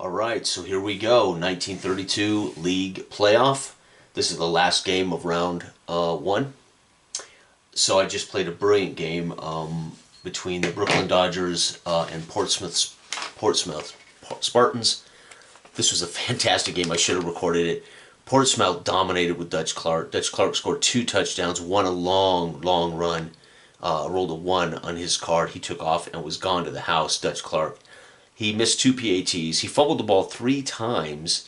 All right, so here we go. 1932 League Playoff. This is the last game of round one. So I just played a brilliant game between the Brooklyn Dodgers and Portsmouth Spartans. This was a fantastic game. I should have recorded it. Portsmouth dominated with Dutch Clark. Dutch Clark scored 2 touchdowns, won a long run, rolled a 1 on his card. He took off and was gone to the house, Dutch Clark. He missed 2 PATs. He fumbled the ball 3 times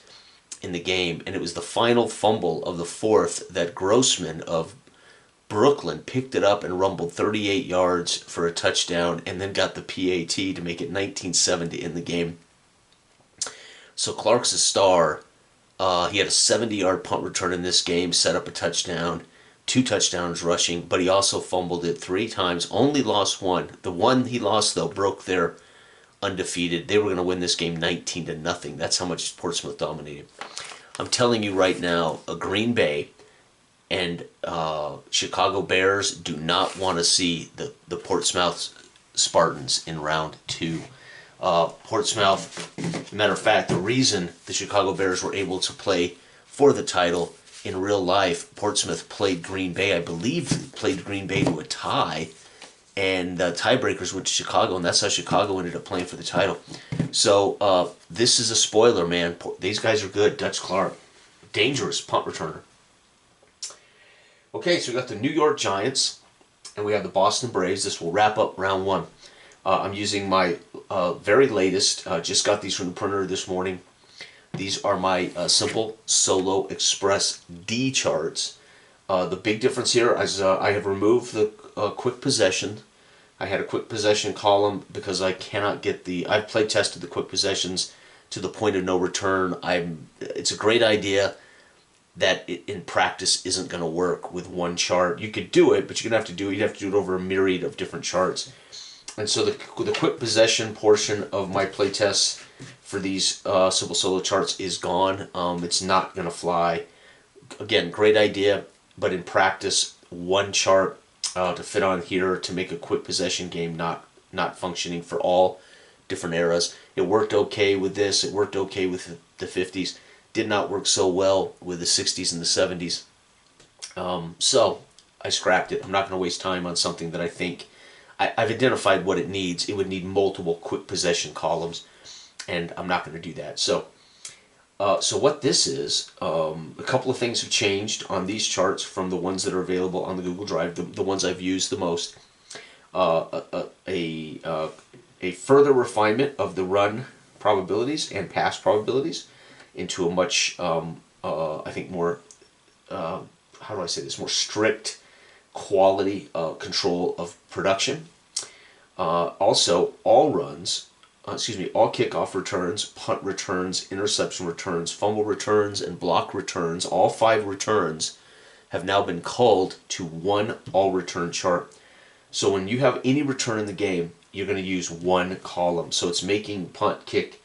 in the game, and it was the final fumble of the 4th that Grossman of Brooklyn picked it up and rumbled 38 yards for a touchdown and then got the PAT to make it 19-7 to end the game. So Clark's a star. He had a 70-yard punt return in this game, set up a touchdown, 2 touchdowns rushing, but he also fumbled it 3 times, only lost 1. The one he lost, though, broke their undefeated. They were going to win this game 19-0. That's how much Portsmouth dominated. I'm telling you right now, Green Bay and Chicago Bears do not want to see the Portsmouth Spartans in round 2. Portsmouth, matter of fact, the reason the Chicago Bears were able to play for the title in real life, Portsmouth played Green Bay, I believe played Green Bay to a tie, and the tiebreakers went to Chicago, and that's how Chicago ended up playing for the title. So this is a spoiler, man. These guys are good. Dutch Clark, dangerous punt returner. Okay, so we got the New York Giants, and we have the Boston Braves. This will wrap up round 1. I'm using my very latest, just got these from the printer this morning. These are my Simple Solo Express D charts. The big difference here is I have removed the quick possession. I had a quick possession column because I cannot get I've play tested the quick possessions to the point of no return. It's a great idea that in practice isn't going to work with one chart. You could do it, but you'd have to do it over a myriad of different charts. And so the quick possession portion of my play tests for these Simple Solo charts is gone. It's not going to fly. Again, great idea, but in practice, one chart to fit on here to make a quick possession game not functioning for all different eras. It worked okay with this. It worked okay with the 50s. Did not work so well with the 60s and the 70s. So I scrapped it. I'm not going to waste time on something that I think I've identified what it needs. It would need multiple quick possession columns, and I'm not going to do that. So what this is, a couple of things have changed on these charts from the ones that are available on the Google Drive, the ones I've used the most. A further refinement of the run probabilities and pass probabilities into a much, I think, more, how do I say this, more strict quality control of production. Also, all kickoff returns, punt returns, interception returns, fumble returns, and block returns, all 5 returns have now been culled to one all-return chart. So when you have any return in the game, you're going to use one column. So it's making punt, kick,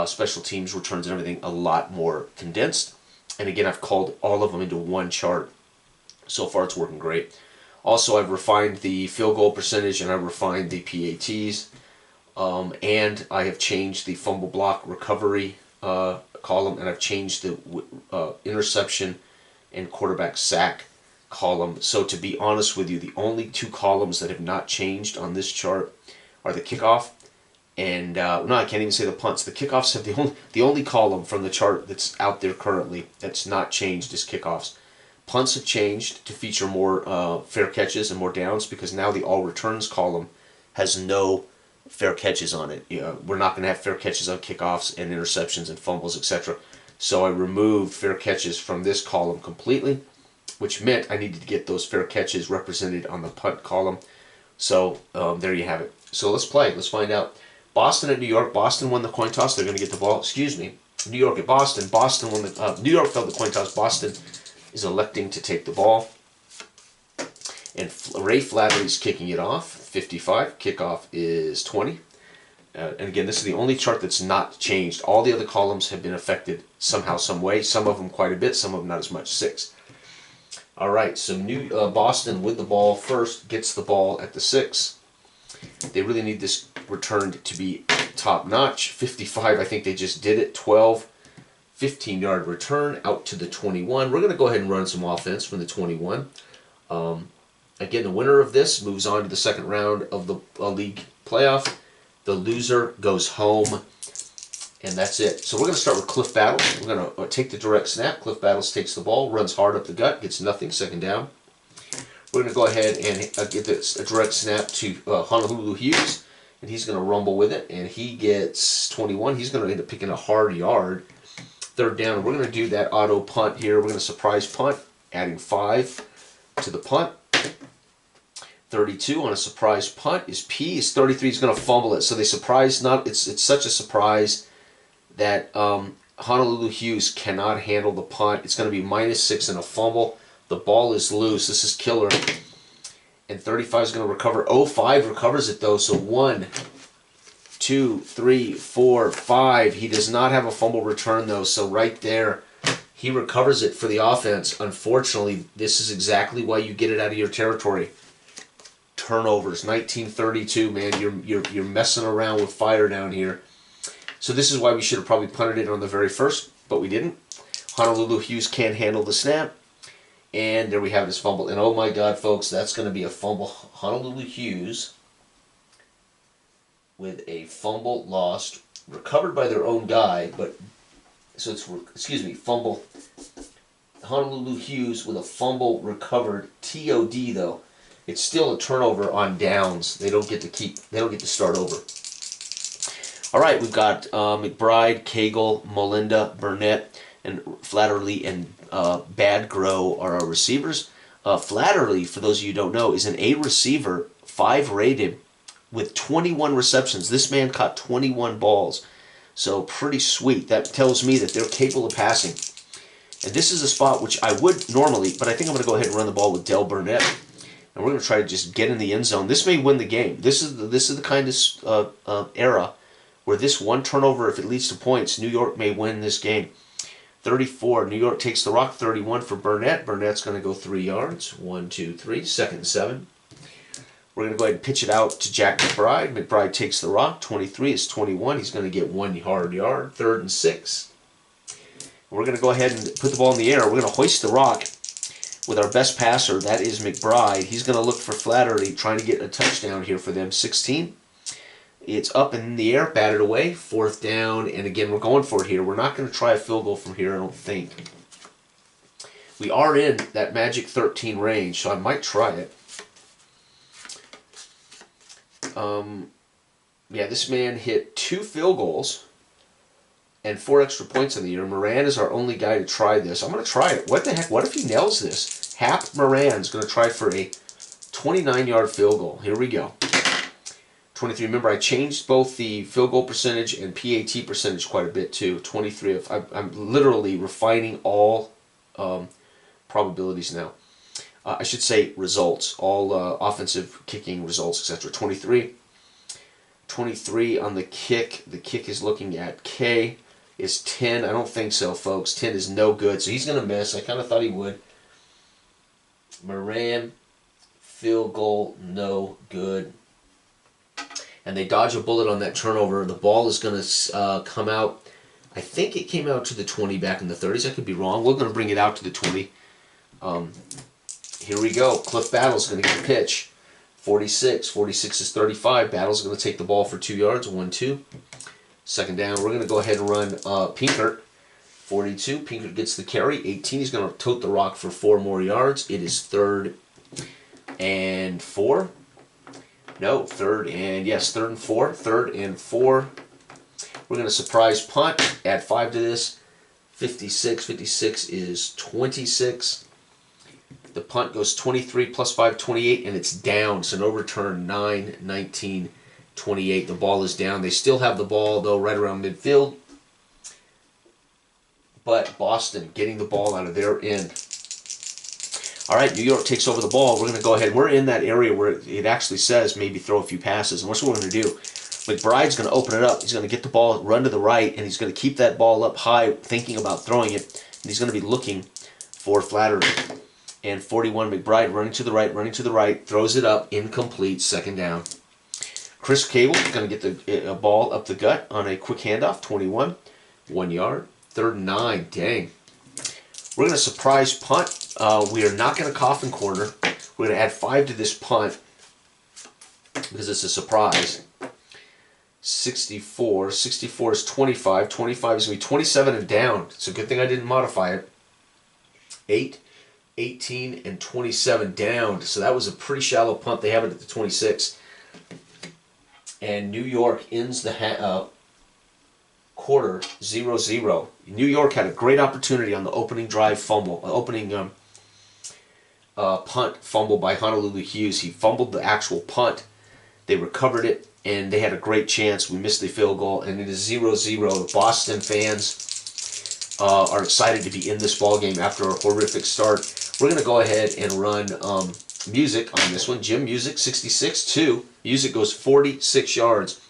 special teams returns and everything a lot more condensed. And again, I've culled all of them into one chart. So far it's working great. Also, I've refined the field goal percentage and I've refined the PATs. And I have changed the fumble block recovery column, and I've changed the interception and quarterback sack column. So to be honest with you, the only 2 columns that have not changed on this chart are the kickoff and no, I can't even say the punts. The kickoffs have the only column from the chart that's out there currently that's not changed is kickoffs. Punts have changed to feature more fair catches and more downs because now the all returns column has no fair catches on it. We're not going to have fair catches on kickoffs and interceptions and fumbles, etc. So I removed fair catches from this column completely, which meant I needed to get those fair catches represented on the punt column. So there you have it. So let's play. Let's find out. Boston at New York. Boston won the coin toss. They're going to get the ball. Excuse me. New York at Boston. Boston won the. New York fell the coin toss. Boston is electing to take the ball. And Ray Flaherty's kicking it off. 55. Kickoff is 20. And again, this is the only chart that's not changed. All the other columns have been affected somehow, some way. Some of them quite a bit. Some of them not as much. 6. All right. So Boston with the ball first gets the ball at the 6. They really need this returned to be top notch. 55, I think they just did it. 12, 15-yard return out to the 21. We're going to go ahead and run some offense from the 21. Again, the winner of this moves on to the second round of the league playoff. The loser goes home, and that's it. So we're going to start with Cliff Battles. We're going to take the direct snap. Cliff Battles takes the ball, runs hard up the gut, gets nothing, second down. We're going to go ahead and get this, a direct snap to Honolulu Hughes, and he's going to rumble with it, and he gets 21. He's going to end up picking a hard yard. Third down, we're going to do that auto punt here. We're going to surprise punt, adding 5 to the punt. 32 on a surprise punt is P. Is 33 is going to fumble it. So they surprise not. It's such a surprise that Honolulu Hughes cannot handle the punt. It's going to be -6 and a fumble. The ball is loose. This is killer. And 35 is going to recover. 05 recovers it though. So 1, 2, 3, 4, 5. He does not have a fumble return though. So right there, he recovers it for the offense. Unfortunately, this is exactly why you get it out of your territory. Turnovers, 1932, man. You're messing around with fire down here. So this is why we should have probably punted it on the very first, but we didn't. Honolulu Hughes can't handle the snap. And there we have his fumble. And oh my God, folks, that's going to be a fumble. Honolulu Hughes with a fumble lost, recovered by their own guy, but so it's, excuse me, fumble. Honolulu Hughes with a fumble recovered. TOD though. It's still a turnover on downs. They don't get to start over. All right, we've got McBride, Cagle, Molinda, Burnett, and Flatterly and Badgrow are our receivers. Flatterly, for those of you who don't know, is an A receiver, 5 rated, with 21 receptions. This man caught 21 balls, so pretty sweet. That tells me that they're capable of passing. And this is a spot which I would normally, but I think I'm going to go ahead and run the ball with Del Burnett. And we're going to try to just get in the end zone. This may win the game. This is the kind of era where this one turnover, if it leads to points, New York may win this game. 34, New York takes the rock. 31 for Burnett. Burnett's going to go 3 yards. 1, 2, 3. 2nd and 7. We're going to go ahead and pitch it out to Jack McBride. McBride takes the rock. 23 is 21. He's going to get 1 hard yard. 3rd and 6. We're going to go ahead and put the ball in the air. We're going to hoist the rock with our best passer. That is McBride. He's going to look for Flattery, trying to get a touchdown here for them. 16. It's up in the air, batted away. 4th down, and again, we're going for it here. We're not going to try a field goal from here, I don't think. We are in that magic 13 range, so I might try it. Yeah, this man hit 2 field goals and 4 extra points in the year. Moran is our only guy to try this. I'm going to try it. What the heck? What if he nails this? Hap Moran's going to try for a 29-yard field goal. Here we go. 23. Remember, I changed both the field goal percentage and PAT percentage quite a bit too. 23. I'm literally refining all probabilities now. I should say results, all offensive kicking results, etc. 23. 23 on the kick. The kick is looking at K. Is 10. I don't think so, folks. 10 is no good, so he's going to miss. I kind of thought he would. Moran, field goal, no good. And they dodge a bullet on that turnover. The ball is going to come out. I think it came out to the 20 back in the 30s. I could be wrong. We're going to bring it out to the 20. Here we go. Cliff Battle's going to get the pitch. 46. 46 is 35. Battle's going to take the ball for 2 yards. 1, 2. 2nd down. We're going to go ahead and run Pinkert. 42. Pinkert gets the carry. 18. He's going to tote the rock for 4 more yards. It is 3rd and 4. No, 3rd and, yes, 3rd and 4. 3rd and 4. We're going to surprise punt. Add 5 to this. 56. 56 is 26. The punt goes 23 plus 5, 28, and it's down. So no return. 9, 19, 28. The ball is down. They still have the ball, though, right around midfield. But Boston getting the ball out of their end. All right, New York takes over the ball. We're going to go ahead. We're in that area where it actually says maybe throw a few passes. And what's what we're going to do? McBride's going to open it up. He's going to get the ball, run to the right, and he's going to keep that ball up high, thinking about throwing it. And he's going to be looking for Flattery. And 41, McBride running to the right, throws it up, incomplete, 2nd down. Chris Cable is going to get a ball up the gut on a quick handoff, 21, 1 yard, 3rd and 9. Dang. We're going to surprise punt. We are not going to coffin corner. We're going to add 5 to this punt because it's a surprise. 64. 64 is 25. 25 is going to be 27 and down. It's a good thing I didn't modify it. 8, 18, and 27 down. So that was a pretty shallow punt. They have it at the 26. And New York ends the quarter 0-0. New York had a great opportunity on the opening drive fumble, opening punt fumble by Honolulu Hughes. He fumbled the actual punt. They recovered it, and they had a great chance. We missed the field goal, and it is 0-0. The Boston fans are excited to be in this ball game after a horrific start. We're going to go ahead and run music on this one. Jim Music, 66-2. Music goes 46 yards.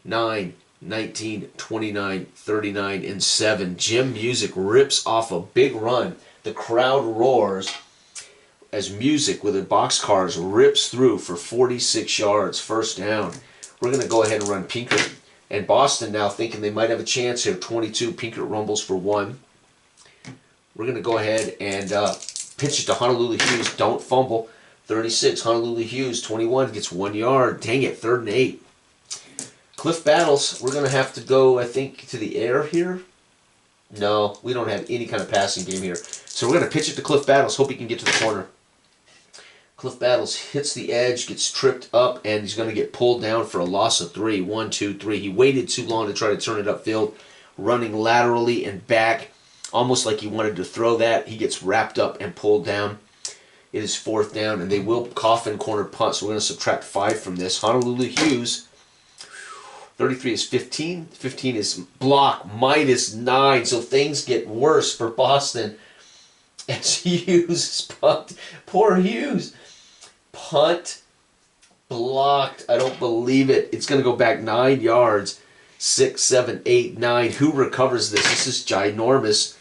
9, 19, 29, 39, and 7. Jim Music rips off a big run. The crowd roars as Music with a boxcars rips through for 46 yards. 1st down. We're going to go ahead and run Pinkert. And Boston now thinking they might have a chance here. 22. Pinkert rumbles for 1. We're going to go ahead and pitch it to Honolulu Hughes. Don't fumble. 36. Honolulu Hughes, 21, gets 1 yard. Dang it, 3rd and 8. Cliff Battles, we're going to have to go, I think, to the air here. No, we don't have any kind of passing game here. So we're going to pitch it to Cliff Battles. Hope he can get to the corner. Cliff Battles hits the edge, gets tripped up, and he's going to get pulled down for a loss of 3. 1, 2, 3. He waited too long to try to turn it upfield, running laterally and back, almost like he wanted to throw that. He gets wrapped up and pulled down. It is 4th down, and they will coffin corner punt, so we're going to subtract 5 from this. Honolulu Hughes, 33 is 15. 15 is block, -9, so things get worse for Boston. As Hughes punt. Poor Hughes. Punt, blocked. I don't believe it. It's going to go back 9 yards. 6, 7, 8, 9. Who recovers this? This is ginormous.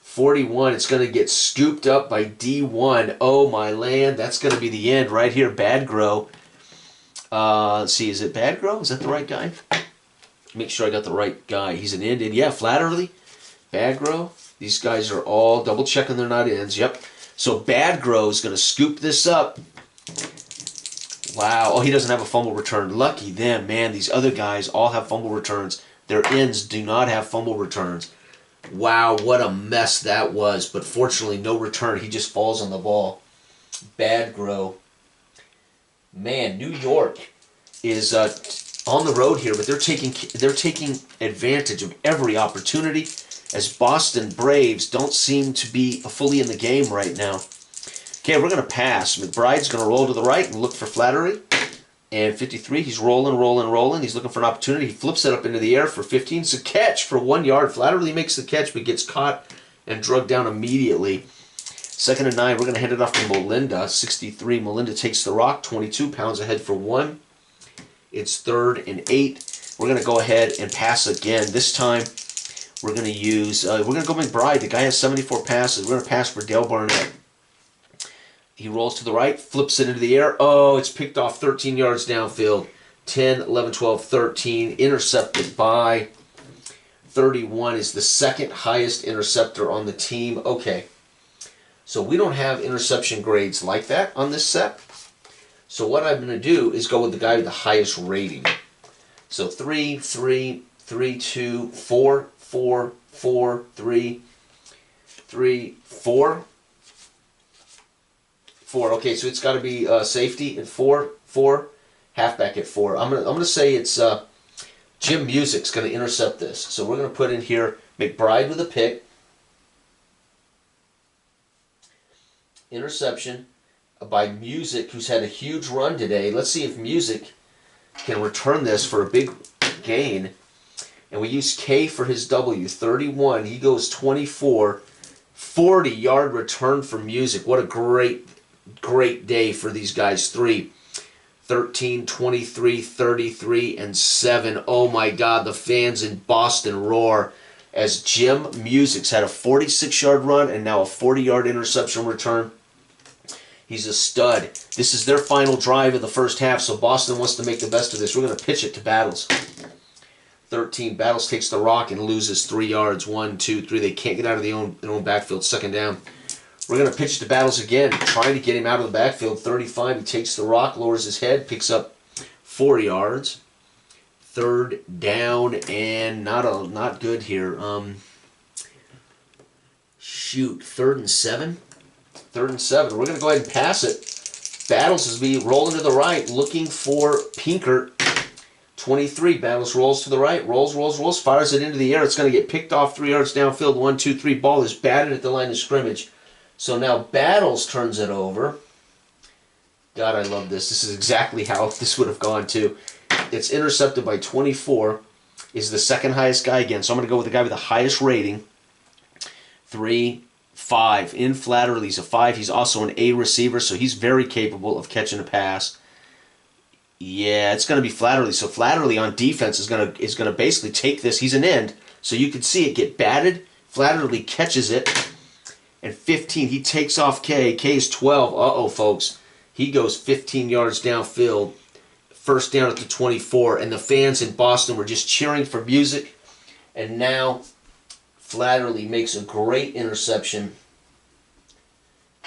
41, it's going to get scooped up by D1. Oh, my land. That's going to be the end right here. Badgrow. Let's see, is it Badgrow? Is that the right guy? Make sure I got the right guy. He's an end. Yeah, Flatterly. Badgrow. These guys are all double-checking they're not ends. Yep. So Badgrow is going to scoop this up. Wow. Oh, he doesn't have a fumble return. Lucky them, man. These other guys all have fumble returns. Their ends do not have fumble returns. Wow, what a mess that was. But fortunately, no return. He just falls on the ball. Badgrow. Man, New York is on the road here, but they're taking advantage of every opportunity as Boston Braves don't seem to be fully in the game right now. Okay, we're going to pass. McBride's going to roll to the right and look for Flattery. And 53, he's rolling. He's looking for an opportunity. He flips it up into the air for 15. It's a catch for 1 yard. Flattery makes the catch, but gets caught and drugged down immediately. 2nd and 9, we're going to hand it off to Melinda. 63, Melinda takes the rock. 22, pounds ahead for 1. It's 3rd and 8. We're going to go ahead and pass again. This time, we're going to use, we're going to go McBride. The guy has 74 passes. We're going to pass for Dale Barnett. He rolls to the right, flips it into the air. Oh, it's picked off 13 yards downfield. 10, 11, 12, 13. Intercepted by 31 is the 2nd highest interceptor on the team. Okay. So we don't have interception grades like that on this set. So what I'm going to do is go with the guy with the highest rating. So 3, 3, 3, 2, 4, 4, 4, 3, 3, 4. 4. Okay, so it's got to be safety at 4, 4, halfback at 4. I'm gonna say it's Jim Music's going to intercept this. So we're going to put in here McBride with a pick. Interception by Music, who's had a huge run today. Let's see if Music can return this for a big gain. And we use K for his W. 31. He goes 24. 40-yard return for Music. What a great day for these guys. 3, 13, 23, 33, and 7. Oh my God, the fans in Boston roar as Jim Music's had a 46-yard run and now a 40-yard interception return. He's a stud. This is their final drive of the first half, so Boston wants to make the best of this. We're going to pitch it to Battles. 13. Battles takes the rock and loses 3 yards. 1, 2, 3. They can't get out of their own backfield. Second down. We're going to pitch it to Battles again, trying to get him out of the backfield. 35. He takes the rock, lowers his head, picks up 4 yards. Third down, and not good here. Shoot, 3rd and 7. 3rd and 7. We're going to go ahead and pass it. Battles is be rolling to the right, looking for Pinkert. 23. Battles rolls to the right, rolls, fires it into the air. It's going to get picked off 3 yards downfield. 1, 2, 3. Ball is batted at the line of scrimmage. So now Battles turns it over. God, I love this. This is exactly how this would have gone too. It's intercepted by 24. Is the second highest guy again. So I'm going to go with the guy with the highest rating. 3, 5. In Flatterly, he's a 5. He's also an A receiver, so he's very capable of catching a pass. Yeah, it's going to be Flatterly. So Flatterly on defense is going to basically take this. He's an end, so you can see it get batted. Flatterly catches it, and 15. He takes off K. K is 12. Uh-oh, folks. He goes 15 yards downfield. First down at the 24, and the fans in Boston were just cheering for music. And now Flatterly makes a great interception.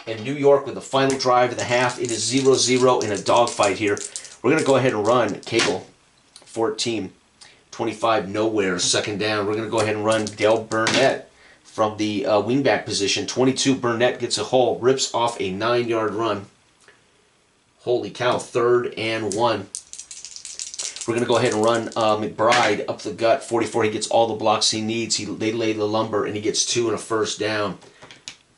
And New York with the final drive of the half. It is 0-0 in a dogfight here. We're going to go ahead and run Cable. 14. 25, nowhere. Second down. We're going to go ahead and run Dale Burnett from the wingback position. 22, Burnett gets a hole. Rips off a 9-yard run. Holy cow. 3rd and 1. We're going to go ahead and run McBride up the gut. 44, he gets all the blocks he needs. They lay the lumber, and he gets 2 and a first down.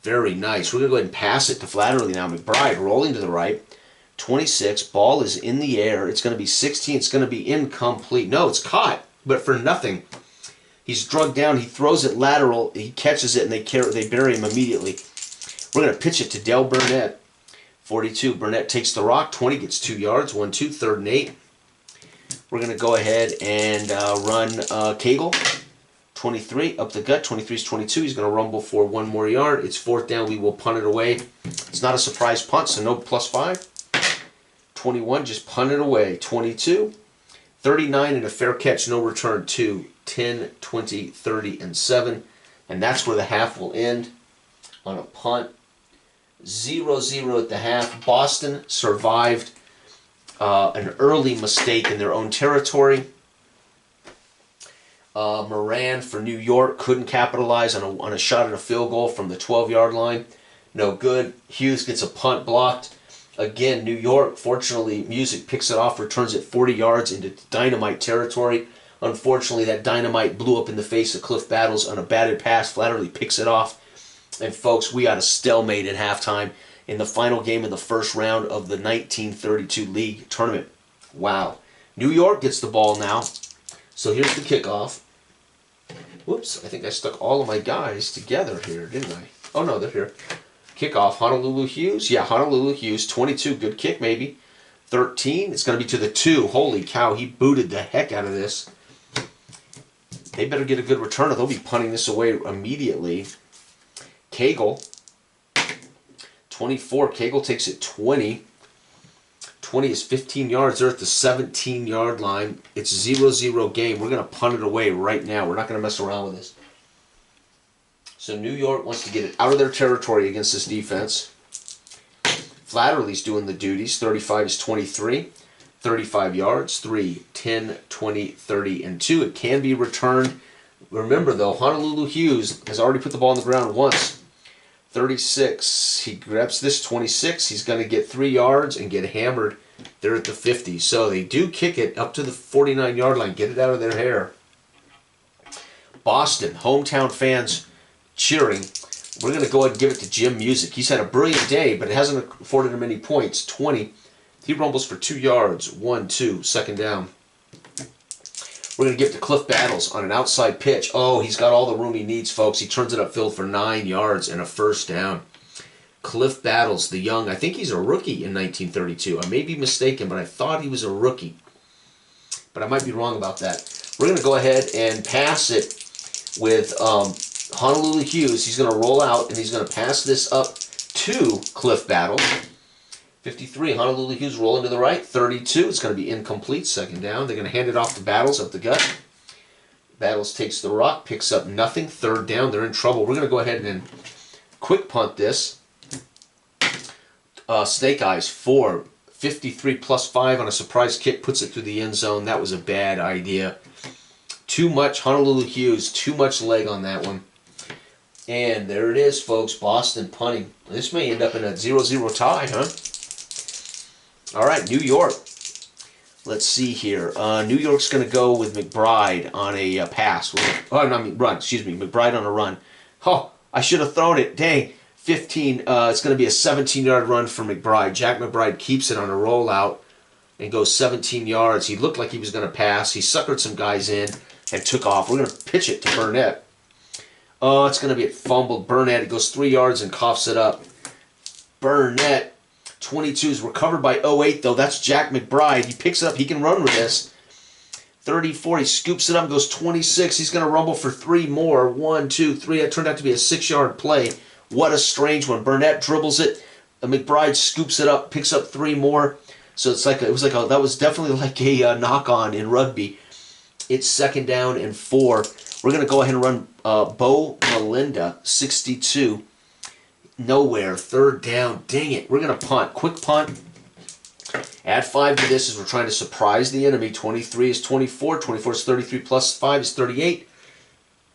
Very nice. We're going to go ahead and pass it to Flatterly now. McBride rolling to the right. 26, ball is in the air. It's going to be 16. It's going to be incomplete. No, it's caught, but for nothing. He's drugged down. He throws it lateral. He catches it, and they bury him immediately. We're going to pitch it to Dale Burnett. 42, Burnett takes the rock. 20, gets 2 yards. 1, 2, 3rd and 8. We're going to go ahead and run Cagle. 23, up the gut. 23 is 22. He's going to rumble for 1 more yard. It's 4th down. We will punt it away. It's not a surprise punt, so no +5. 21, just punt it away. 22. 39 and a fair catch, no return. 2, 10, 20, 30, and 7. And that's where the half will end on a punt. 0-0 at the half. Boston survived an early mistake in their own territory. Moran for New York couldn't capitalize on a shot at a field goal from the 12-yard line. No good. Hughes gets a punt blocked. Again, New York, fortunately, Music picks it off, returns it 40 yards into dynamite territory. Unfortunately, that dynamite blew up in the face of Cliff Battles on a batted pass. Flatterly picks it off. And folks, we got a stalemate at halftime in the final game of the first round of the 1932 league tournament. Wow. New York gets the ball now. So here's the kickoff. Whoops, I think I stuck all of my guys together here, didn't I? Oh no, they're here. Kickoff, Honolulu Hughes. Yeah, Honolulu Hughes, 22, good kick maybe. 13, it's going to be to the 2. Holy cow, he booted the heck out of this. They better get a good return or they'll be punting this away immediately. Cagle, 24, Cagle takes it 20. 20 is 15 yards. They're at the 17-yard line. It's 0-0 game. We're going to punt it away right now. We're not going to mess around with this. So New York wants to get it out of their territory against this defense. Flatterly's doing the duties. 35 is 23. 35 yards. 3, 10, 20, 30, and 2. It can be returned. Remember, though, Honolulu Hughes has already put the ball on the ground once. 36. He grabs this 26. He's going to get 3 yards and get hammered. They're at the 50. So they do kick it up to the 49-yard line. Get it out of their hair. Boston, hometown fans cheering. We're going to go ahead and give it to Jim Music. He's had a brilliant day, but it hasn't afforded him any points. 20. He rumbles for 2 yards. 1, 2. Second down. We're going to give it to Cliff Battles on an outside pitch. Oh, he's got all the room he needs, folks. He turns it upfield for 9 yards and a first down. Cliff Battles, the young, I think he's a rookie in 1932. I may be mistaken, but I thought he was a rookie. But I might be wrong about that. We're going to go ahead and pass it with Honolulu Hughes. He's going to roll out, and he's going to pass this up to Cliff Battles. 53, Honolulu Hughes rolling to the right. 32, it's going to be incomplete. Second down. They're going to hand it off to Battles up the gut. Battles takes the rock, picks up nothing. Third down. They're in trouble. We're going to go ahead and quick punt this. Snake Eyes, 4. 53 plus 5 on a surprise kick, puts it through the end zone. That was a bad idea. Too much Honolulu Hughes, too much leg on that one. And there it is, folks, Boston punting. This may end up in a 0-0 tie, huh? All right, New York. Let's see here. New York's going to go with McBride on a pass. Run, excuse me. McBride on a run. Oh, I should have thrown it. Dang. 15, it's going to be a 17-yard run for McBride. Jack McBride keeps it on a rollout and goes 17 yards. He looked like he was going to pass. He suckered some guys in and took off. We're going to pitch it to Burnett. Oh, it's going to be fumbled. Burnett, it goes 3 yards and coughs it up. Burnett, 22 is recovered by 08, though. That's Jack McBride. He picks it up. He can run with this. 34, he scoops it up and goes 26. He's going to rumble for 3 more. 1, 2, 3. It turned out to be a 6-yard play. What a strange one. Burnett dribbles it. McBride scoops it up, picks up 3 more. So it's like that was definitely like a knock-on in rugby. It's second down and 4. We're going to go ahead and run Bo Melinda, 62. Nowhere. Third down. Dang it. We're going to punt. Quick punt. Add 5 to this as we're trying to surprise the enemy. 23 is 24. 24 is 33 plus 5 is 38.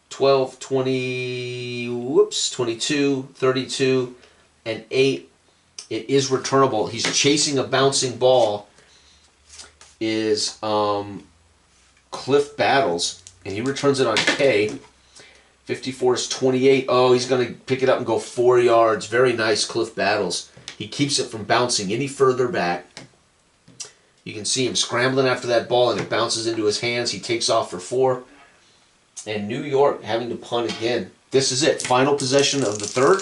12, 20, 22, 32, and 8. It is returnable. He's chasing a bouncing ball. Is Cliff Battles, and he returns it on K. 54 is 28. Oh, he's going to pick it up and go 4 yards. Very nice, Cliff Battles. He keeps it from bouncing any further back. You can see him scrambling after that ball, and it bounces into his hands. He takes off for 4. And New York having to punt again. This is it. Final possession of the third.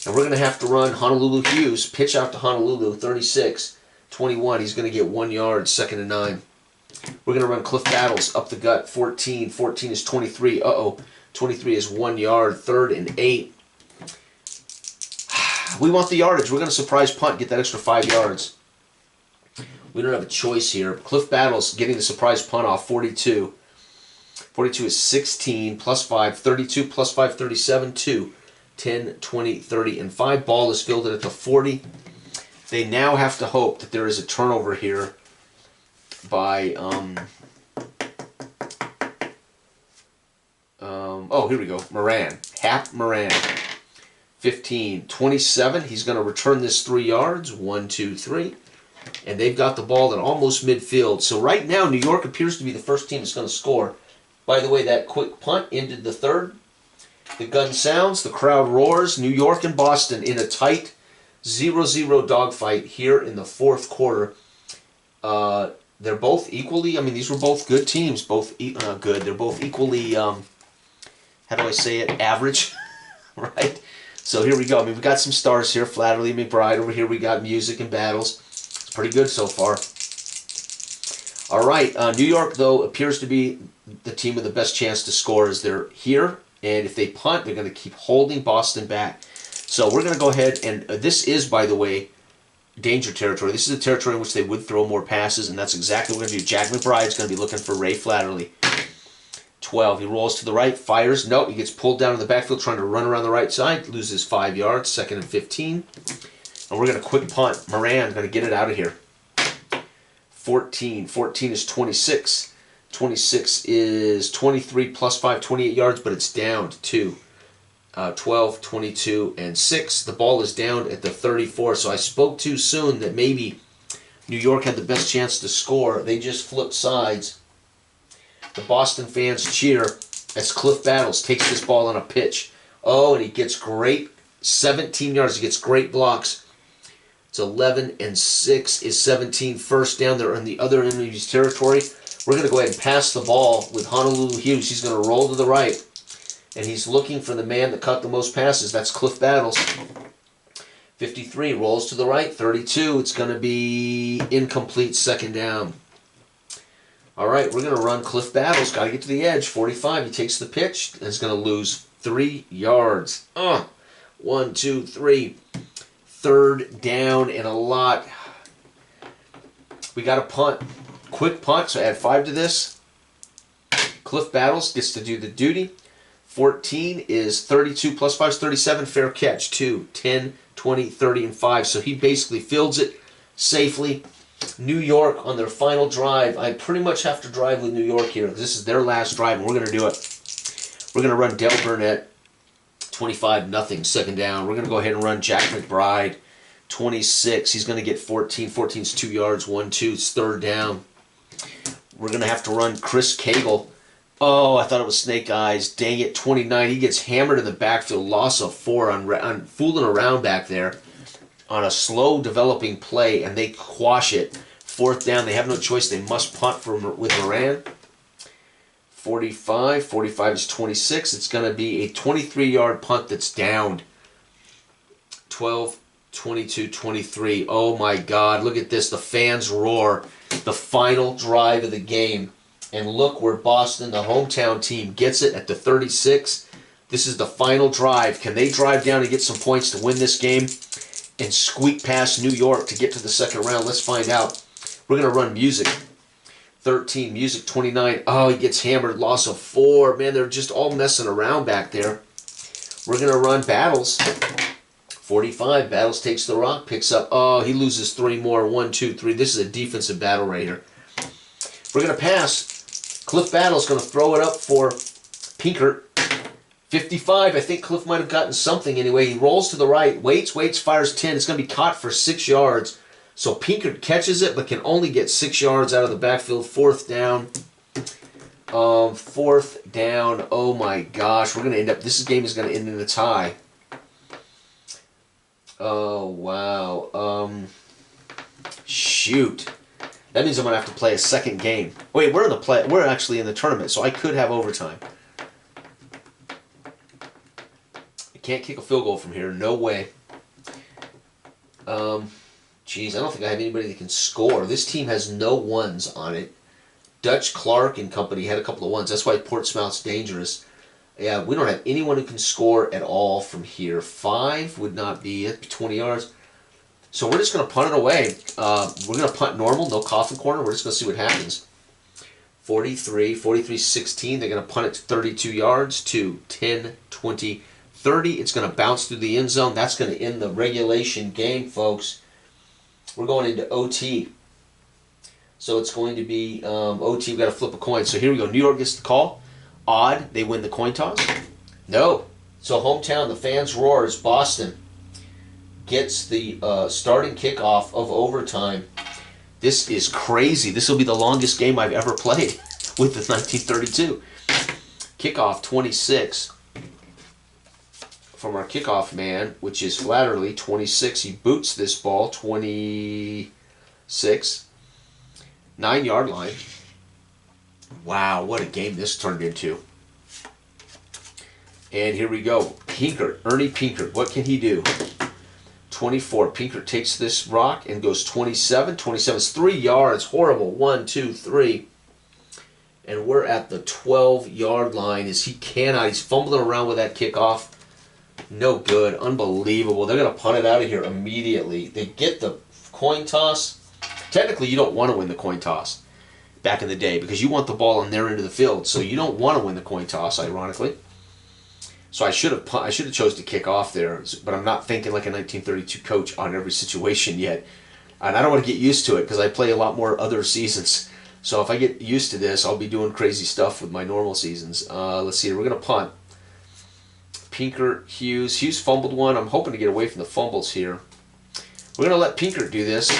And we're going to have to run Honolulu Hughes. Pitch out to Honolulu. 36, 21. He's going to get 1 yard. Second and 9. We're going to run Cliff Battles up the gut. 14. 14 is 23. 23 is 1 yard. Third and 8. We want the yardage. We're going to surprise punt. Get that extra 5 yards. We don't have a choice here. Cliff Battles getting the surprise punt off. 42. 42 is 16 plus 5, 32 plus 5, 37, 2, 10, 20, 30, and 5. Ball is fielded at the 40. They now have to hope that there is a turnover here by, here we go, Moran. Hap Moran. 15, 27. He's going to return this 3 yards. 1, 2, 3. And they've got the ball at almost midfield. So right now, New York appears to be the first team that's going to score. By the way, that quick punt ended the third. The gun sounds, the crowd roars. New York and Boston in a tight 0-0 dogfight here in the fourth quarter. They're both equally, these were both good teams, both good. They're both equally, how do I say it, average, right? So here we go. We've got some stars here. Flatterly, McBride. Over here we got Music and Battles. It's pretty good so far. All right, New York, though, appears to be the team with the best chance to score as they're here. And if they punt, they're going to keep holding Boston back. So we're going to go ahead, and this is, by the way, danger territory. This is a territory in which they would throw more passes, and that's exactly what we're going to do. Jack McBride's going to be looking for Ray Flatterly. 12. He rolls to the right, fires. Nope, he gets pulled down in the backfield trying to run around the right side. Loses 5 yards, second and 15. And we're going to quick punt. Moran's going to get it out of here. 14. 14 is 26. 26 is 23 plus 5, 28 yards, but it's down to 2. 12, 22, and 6. The ball is down at the 34, so I spoke too soon that maybe New York had the best chance to score. They just flipped sides. The Boston fans cheer as Cliff Battles takes this ball on a pitch. Oh, and he gets great 17 yards. He gets great blocks. It's 11 and 6 is 17. First down. They're in the other enemy's territory. We're going to go ahead and pass the ball with Honolulu Hughes. He's going to roll to the right. And he's looking for the man that caught the most passes. That's Cliff Battles. 53 rolls to the right. 32. It's going to be incomplete, second down. All right, we're going to run Cliff Battles. Got to get to the edge. 45. He takes the pitch. And he's going to lose 3 yards. 1, 2, 3. third down and a lot. We got a punt. Quick punt, so add 5 to this. Cliff Battles gets to do the duty. 14 is 32 plus 5 is 37. Fair catch. 2, 10, 20, 30, and 5. So he basically fields it safely. New York on their final drive. I pretty much have to drive with New York here. This is their last drive, and we're going to do it. We're going to run Dell Burnett, 25-0, second down. We're going to go ahead and run Jack McBride, 26. He's going to get 14. 14's 2 yards. 1-2. It's third down. We're going to have to run Chris Cagle. Oh, I thought it was Snake Eyes. Dang it, 29. He gets hammered in the backfield. Loss of 4 on fooling around back there on a slow developing play, and they quash it. Fourth down. They have no choice. They must punt with Moran. 45. 45 is 26. It's going to be a 23-yard punt that's downed. 12, 22, 23. Oh, my God. Look at this. The fans roar. The final drive of the game. And look where Boston, the hometown team, gets it at the 36. This is the final drive. Can they drive down and get some points to win this game and squeak past New York to get to the second round? Let's find out. We're going to run Music. 13, Music, 29. Oh, he gets hammered. Loss of 4. Man, they're just all messing around back there. We're going to run Battles. 45. Battles takes the rock, picks up. Oh, he loses 3 more. 1, 2, 3. This is a defensive battle right here. We're going to pass. Cliff Battle's going to throw it up for Pinkert. 55. I think Cliff might have gotten something anyway. He rolls to the right, waits, fires 10. It's going to be caught for 6 yards. So Pinkert catches it, but can only get 6 yards out of the backfield. Fourth down. Fourth down. Oh my gosh. We're going to end up, this game is going to end in a tie. Oh, wow. Shoot. That means I'm going to have to play a second game. Wait, we're actually in the tournament, so I could have overtime. I can't kick a field goal from here. No way. Geez, I don't think I have anybody that can score. This team has no ones on it. Dutch Clark and company had a couple of ones. That's why Portsmouth's dangerous. Yeah, we don't have anyone who can score at all from here. 5 would not be it. 20 yards. So we're just going to punt it away. We're going to punt normal, no coffin corner. We're just going to see what happens. 43, 16. They're going to punt it to 32 yards to 10, 20, 30. It's going to bounce through the end zone. That's going to end the regulation game, folks. We're going into OT. So it's going to be OT. We've got to flip a coin. So here we go. New York gets the call. Odd. They win the coin toss. No. So hometown, the fans roars. Boston gets the starting kickoff of overtime. This is crazy. This will be the longest game I've ever played with the 1932. Kickoff 26 from our kickoff man, which is Flatterly, 26. He boots this ball, 26. 9-yard line. Wow, what a game this turned into. And here we go. Pinkert, Ernie Pinkert, what can he do? 24. Pinkert takes this rock and goes 27. 27 is 3 yards. Horrible. 1, 2, 3. And we're at the 12-yard line as he cannot. He's fumbling around with that kickoff. No good. Unbelievable. They're going to punt it out of here immediately. They get the coin toss. Technically, you don't want to win the coin toss back in the day because you want the ball on their end of the field. So you don't want to win the coin toss, ironically. So I should have chose to kick off there, but I'm not thinking like a 1932 coach on every situation yet. And I don't want to get used to it because I play a lot more other seasons. So if I get used to this, I'll be doing crazy stuff with my normal seasons. Let's see. We're going to punt. Pinkert, Hughes. Hughes fumbled one. I'm hoping to get away from the fumbles here. We're going to let Pinkert do this.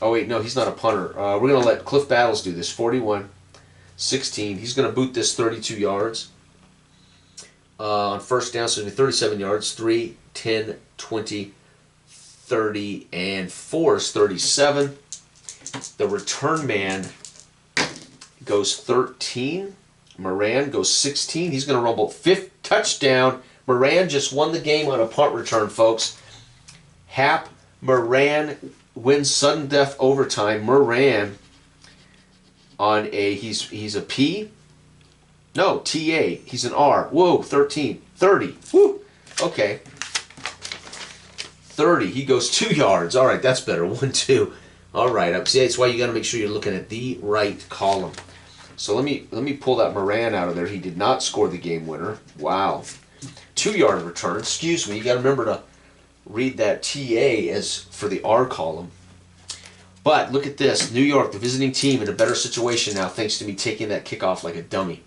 Oh, wait, no, he's not a punter. We're going to let Cliff Battles do this. 41, 16. He's going to boot this 32 yards. On first down, so it'll be 37 yards. 3, 10, 20, 30, and 4 is 37. The return man goes 13. Moran goes 16. He's going to rumble. 5th touchdown. Moran just won the game on a punt return, folks. Hap Moran wins sudden death overtime. Moran on a, he's a P. No, TA. He's an R. Whoa, 13. 30. Woo. Okay. 30. He goes 2 yards. All right, that's better. 1, 2. All right. See, that's why you got to make sure you're looking at the right column. So let me pull that Moran out of there. He did not score the game winner. Wow. 2-yard return. Excuse me. You got to remember to read that TA as for the R column. But look at this. New York, the visiting team, in a better situation now thanks to me taking that kickoff like a dummy.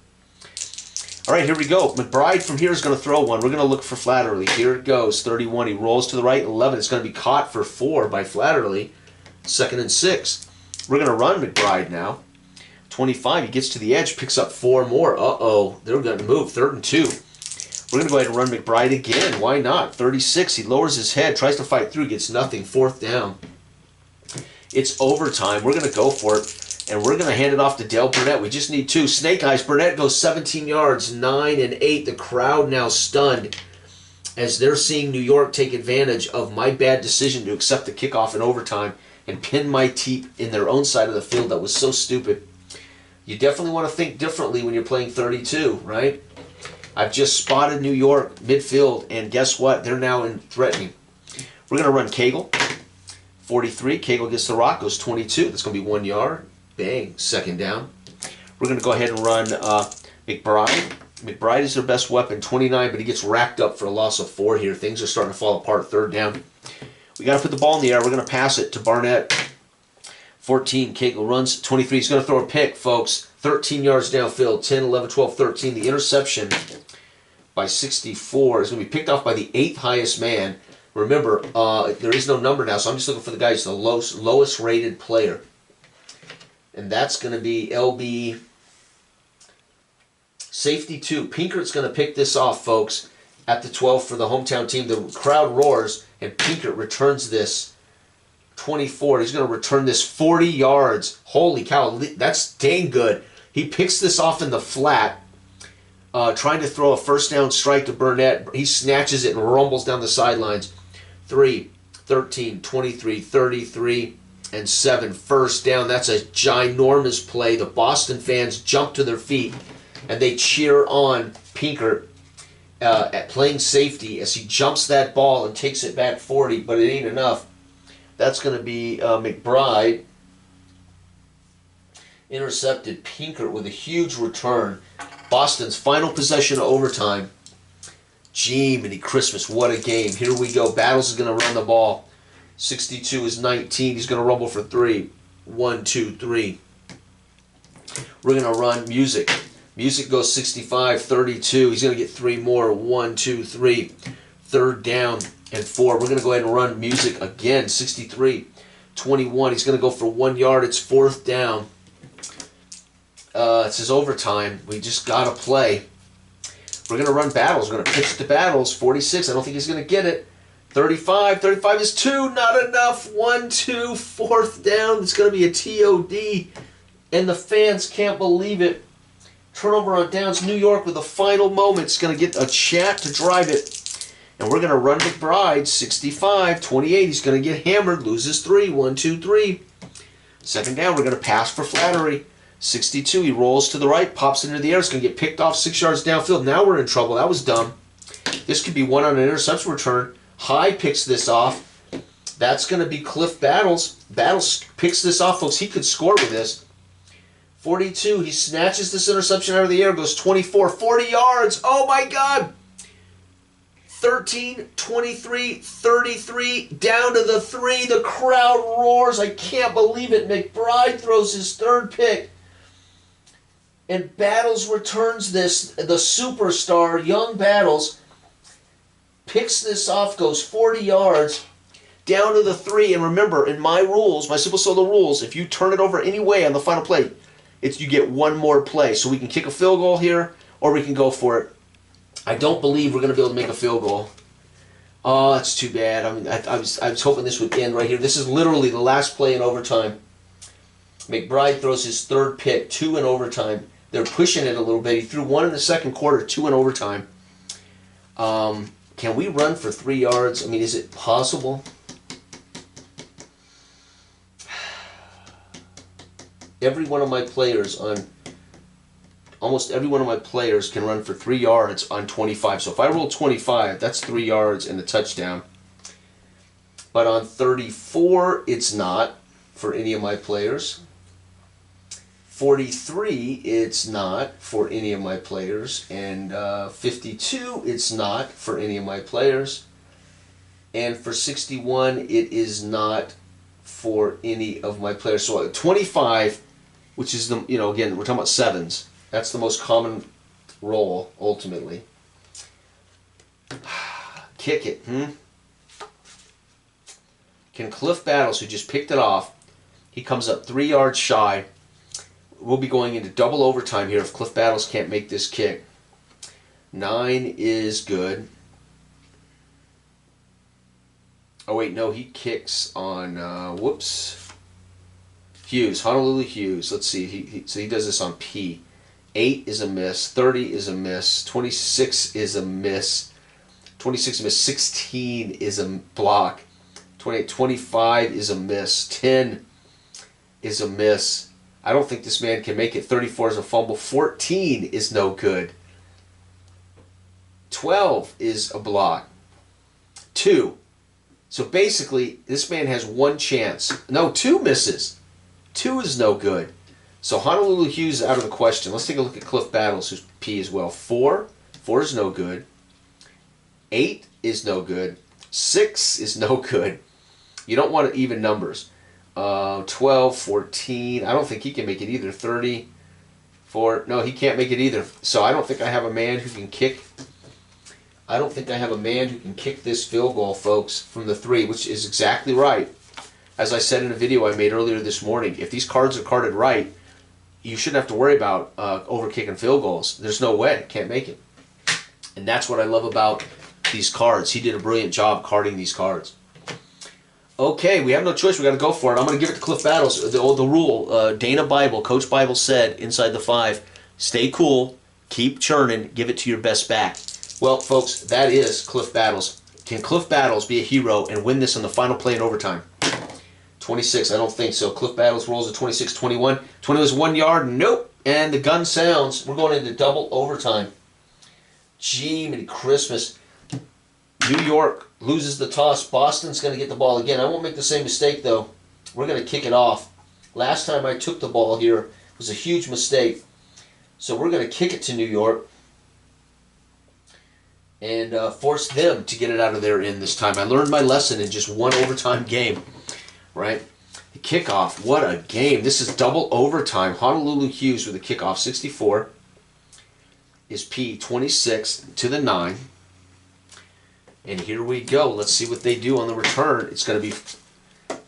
All right, here we go. McBride from here is going to throw one. We're going to look for Flatterly. Here it goes. 31. He rolls to the right. 11. It's going to be caught for 4 by Flatterly. 2nd and 6. We're going to run McBride now. 25. He gets to the edge, picks up 4 more. Uh-oh. They're going to move. 3rd and 2. We're going to go ahead and run McBride again. Why not? 36. He lowers his head, tries to fight through, gets nothing. 4th down. It's overtime. We're going to go for it. And we're going to hand it off to Dale Burnett. We just need 2. Snake Eyes. Burnett goes 17 yards, 9 and 8. The crowd now stunned as they're seeing New York take advantage of my bad decision to accept the kickoff in overtime and pin my team in their own side of the field. That was so stupid. You definitely want to think differently when you're playing 32, right? I've just spotted New York midfield, and guess what? They're now in threatening. We're going to run Cagle. 43. Cagle gets the rock, goes 22. That's going to be 1 yard. Bang, 2nd down. We're going to go ahead and run McBride. McBride is their best weapon, 29, but he gets racked up for a loss of 4 here. Things are starting to fall apart. 3rd down. We got to put the ball in the air. We're going to pass it to Barnett. 14, Cagle runs. 23, he's going to throw a pick, folks. 13 yards downfield. 10, 11, 12, 13. The interception by 64 is going to be picked off by the 8th highest man. Remember, there is no number now, so I'm just looking for the guy who's the lowest rated player. And that's going to be LB Safety 2. Pinkert's going to pick this off, folks, at the 12 for the hometown team. The crowd roars, and Pinkert returns this 24. He's going to return this 40 yards. Holy cow, that's dang good. He picks this off in the flat, trying to throw a 1st down strike to Burnett. He snatches it and rumbles down the sidelines. 3, 13, 23, 33. And 7, 1st down. That's a ginormous play. The Boston fans jump to their feet, and they cheer on Pinkert at playing safety as he jumps that ball and takes it back 40, but it ain't enough. That's going to be McBride. Intercepted Pinkert with a huge return. Boston's final possession of overtime. Jiminy Christmas, what a game. Here we go. Battles is going to run the ball. 62 is 19. He's going to rumble for 3. 1, 2, 3. We're going to run Music. Music goes 65, 32. He's going to get 3 more. 1, 2, 3. 3rd down and 4. We're going to go ahead and run Music again. 63, 21. He's going to go for 1 yard. It's 4th down. It's his overtime. We just got to play. We're going to run Battles. We're going to pitch to Battles. 46. I don't think he's going to get it. 35. 35 is 2. Not enough. 1, 2. 4th down. It's going to be a TOD. And the fans can't believe it. Turnover on downs. New York with the final moment. It's going to get a chat to drive it. And we're going to run McBride. 65. 28. He's going to get hammered. Loses 3. 1, 2, 3. 2nd down. We're going to pass for Flattery. 62. He rolls to the right. Pops into the air. It's going to get picked off 6 yards downfield. Now we're in trouble. That was dumb. This could be 1 on an interception return. High picks this off. That's going to be Cliff Battles. Battles picks this off, folks. He could score with this. 42. He snatches this interception out of the air. Goes 24. 40 yards. Oh, my God. 13, 23, 33. Down to the 3. The crowd roars. I can't believe it. McBride throws his 3rd pick. And Battles returns this. The superstar, Young Battles, picks this off, goes 40 yards, down to the 3. And remember, in my rules, my Super Solo rules, if you turn it over any way on the final play, you get 1 more play. So we can kick a field goal here, or we can go for it. I don't believe we're going to be able to make a field goal. Oh, that's too bad. I mean, I was hoping this would end right here. This is literally the last play in overtime. McBride throws his 3rd pick, 2 in overtime. They're pushing it a little bit. He threw 1 in the 2nd quarter, 2 in overtime. Can we run for 3 yards? I mean, is it possible? Almost every one of my players can run for 3 yards on 25. So if I roll 25, that's 3 yards and a touchdown. But on 34, it's not for any of my players. 43, it's not for any of my players. And 52, it's not for any of my players. And for 61, it is not for any of my players. So 25, which is the, again, we're talking about sevens. That's the most common roll, ultimately. Kick it, Can Cliff Battles, who just picked it off, he comes up 3 yards shy. We'll be going into double overtime here if Cliff Battles can't make this kick. 9 is good. Oh, wait, no, he kicks on, Hughes, Honolulu Hughes. Let's see, so he does this on P. 8 is a miss, 30 is a miss, 26 is a miss, 26 is a miss, 16 is a block, 28, 25 is a miss, 10 is a miss. I don't think this man can make it. 34 is a fumble, 14 is no good, 12 is a block, 2. So basically, this man has 1 chance. No, 2 misses. 2 is no good. So Honolulu Hughes is out of the question. Let's take a look at Cliff Battles, who's P as well. 4 is no good. 8 is no good. 6 is no good. You don't want even numbers. 12, 14. I don't think he can make it either. 30, 4. No, he can't make it either. So I don't think I have a man who can kick. I don't think I have a man who can kick this field goal, folks, from the 3, which is exactly right. As I said in a video I made earlier this morning, if these cards are carded right, you shouldn't have to worry about over-kicking field goals. There's no way. Can't make it. And that's what I love about these cards. He did a brilliant job carding these cards. Okay, we have no choice. We got to go for it. I'm going to give it to Cliff Battles. The rule, Dana Bible, Coach Bible said inside the 5, stay cool, keep churning, give it to your best back. Well, folks, that is Cliff Battles. Can Cliff Battles be a hero and win this on the final play in overtime? 26, I don't think so. Cliff Battles rolls a 26-21. 20 was 1 yard. Nope. And the gun sounds. We're going into double overtime. Gee, many Christmas. New York loses the toss. Boston's going to get the ball again. I won't make the same mistake, though. We're going to kick it off. Last time I took the ball here was a huge mistake. So we're going to kick it to New York and force them to get it out of their end this time. I learned my lesson in just one overtime game. Right? The kickoff, what a game. This is double overtime. Honolulu Hughes with a kickoff. 64 is P. 26 to the 9. And here we go. Let's see what they do on the return. It's going to be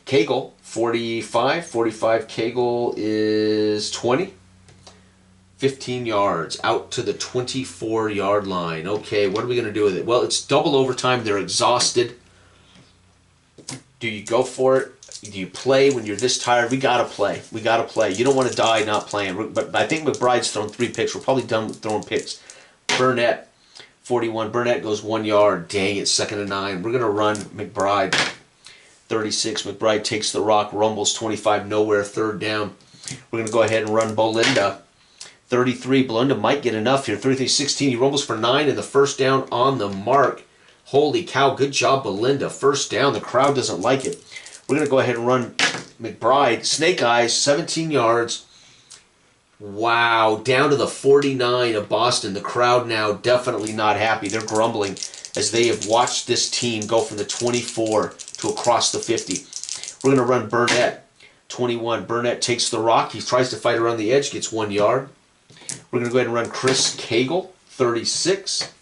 Cagle, 45. 45 Cagle is 20. 15 yards out to the 24-yard line. Okay, what are we going to do with it? Well, it's double overtime. They're exhausted. Do you go for it? Do you play when you're this tired? We got to play. We got to play. You don't want to die not playing. But I think McBride's thrown 3 picks. We're probably done with throwing picks. Burnett, 41. Burnett goes 1 yard. Dang, it's 2nd and 9. We're going to run McBride. 36. McBride takes the rock. Rumbles 25. Nowhere. 3rd down. We're going to go ahead and run Belinda. 33. Belinda might get enough here. 33-16. He rumbles for 9 and the 1st down on the mark. Holy cow. Good job, Belinda. 1st down. The crowd doesn't like it. We're going to go ahead and run McBride. Snake Eyes, 17 yards. Wow, down to the 49 of Boston. The crowd now definitely not happy. They're grumbling as they have watched this team go from the 24 to across the 50. We're going to run Burnett, 21. Burnett takes the rock. He tries to fight around the edge, gets 1 yard. We're going to go ahead and run Chris Cagle, 36.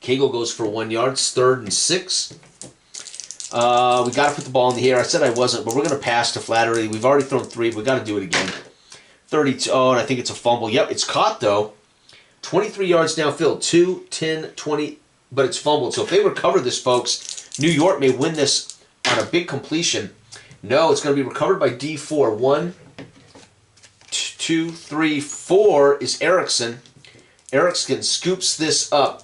Cagle goes for 1 yard. 3rd and 6. We got to put the ball in the air. I said I wasn't, but we're going to pass to Flattery. We've already thrown 3. We've got to do it again. 32. Oh, and I think it's a fumble. Yep, it's caught, though. 23 yards downfield. 2, 10, 20, but it's fumbled. So if they recover this, folks, New York may win this on a big completion. No, it's going to be recovered by D4. 1, 2, 3, 4 is Erickson. Erickson scoops this up.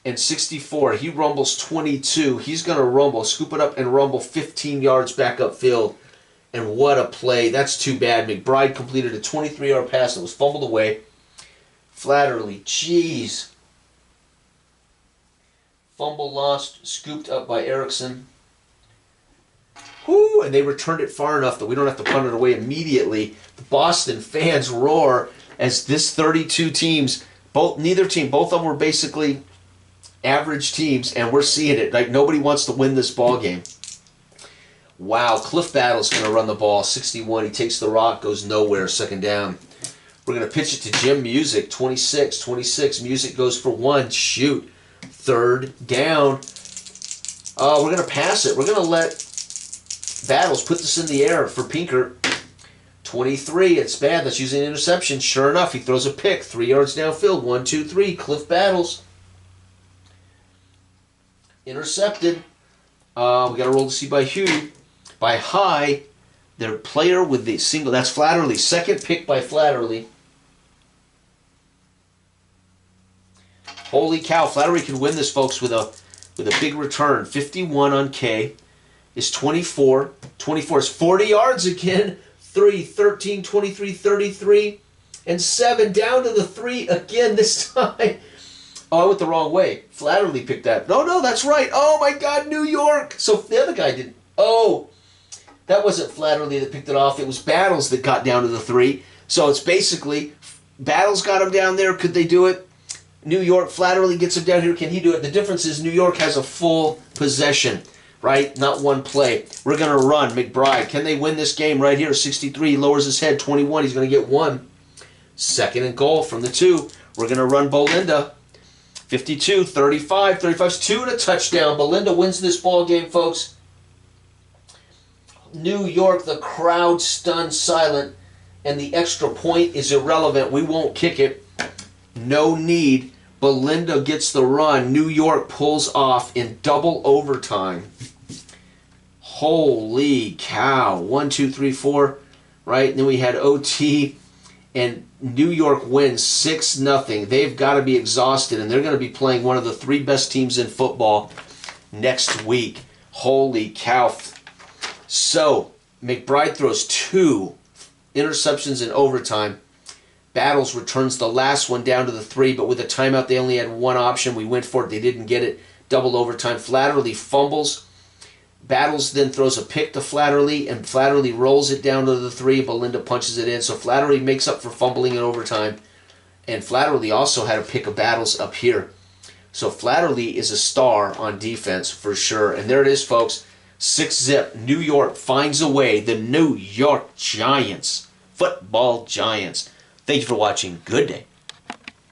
And 64, he rumbles 22. He's going to rumble, scoop it up and rumble 15 yards back upfield. And what a play. That's too bad. McBride completed a 23-yard pass that was fumbled away. Flattery, jeez. Fumble lost, scooped up by Erickson. Whoo, and they returned it far enough that we don't have to punt it away immediately. The Boston fans roar as this 32 teams, both of them were basically average teams, and we're seeing it. Like, nobody wants to win this ball game. Wow, Cliff Battle's going to run the ball. 61, he takes the rock, goes nowhere, second down. We're going to pitch it to Jim Music, 26. Music goes for 1, shoot. Third down. We're going to pass it. We're going to let Battles put this in the air for Pinker. 23, it's bad. That's using an interception. Sure enough, he throws a pick. 3 yards downfield. 1, 2, 3. Cliff Battles. Intercepted. We got to roll to see by Hugh. By High, their player with the single. That's Flatterly. Second pick by Flatterly. Holy cow. Flattery can win this, folks, with a big return. 51 on K is 24. 24 is 40 yards again. 3, 13, 23, 33, and 7. Down to the 3 again this time. Oh, I went the wrong way. Flatterly picked that. No, that's right. Oh, my God, New York. So the other guy didn't. Oh, that wasn't Flatterly that picked it off. It was Battles that got down to the 3. So it's basically Battles got him down there. Could they do it? New York, Flatterly gets him down here. Can he do it? The difference is New York has a full possession, right? Not one play. We're going to run. McBride, can they win this game right here? 63, he lowers his head. 21, he's going to get 1. Second and goal from the 2. We're going to run Bolinda. 52, 35, 35's 2 and a touchdown. Belinda wins this ball game, folks. New York, the crowd stunned silent, and the extra point is irrelevant. We won't kick it. No need. Belinda gets the run. New York pulls off in double overtime. Holy cow. 1, 2, 3, 4. Right? And then we had OT. And New York wins 6-0. They've got to be exhausted, and they're going to be playing one of the 3 best teams in football next week. Holy cow. So, McBride throws 2 interceptions in overtime. Battles returns the last one down to the 3, but with a timeout, they only had 1 option. We went for it. They didn't get it. Double overtime. Flatterly fumbles. Battles then throws a pick to Flatterly, and Flatterly rolls it down to the 3. Belinda punches it in. So Flatterly makes up for fumbling in overtime. And Flatterly also had a pick of Battles up here. So Flatterly is a star on defense for sure. And there it is, folks. 6-zip. New York finds a way. The New York Giants. Football Giants. Thank you for watching. Good day.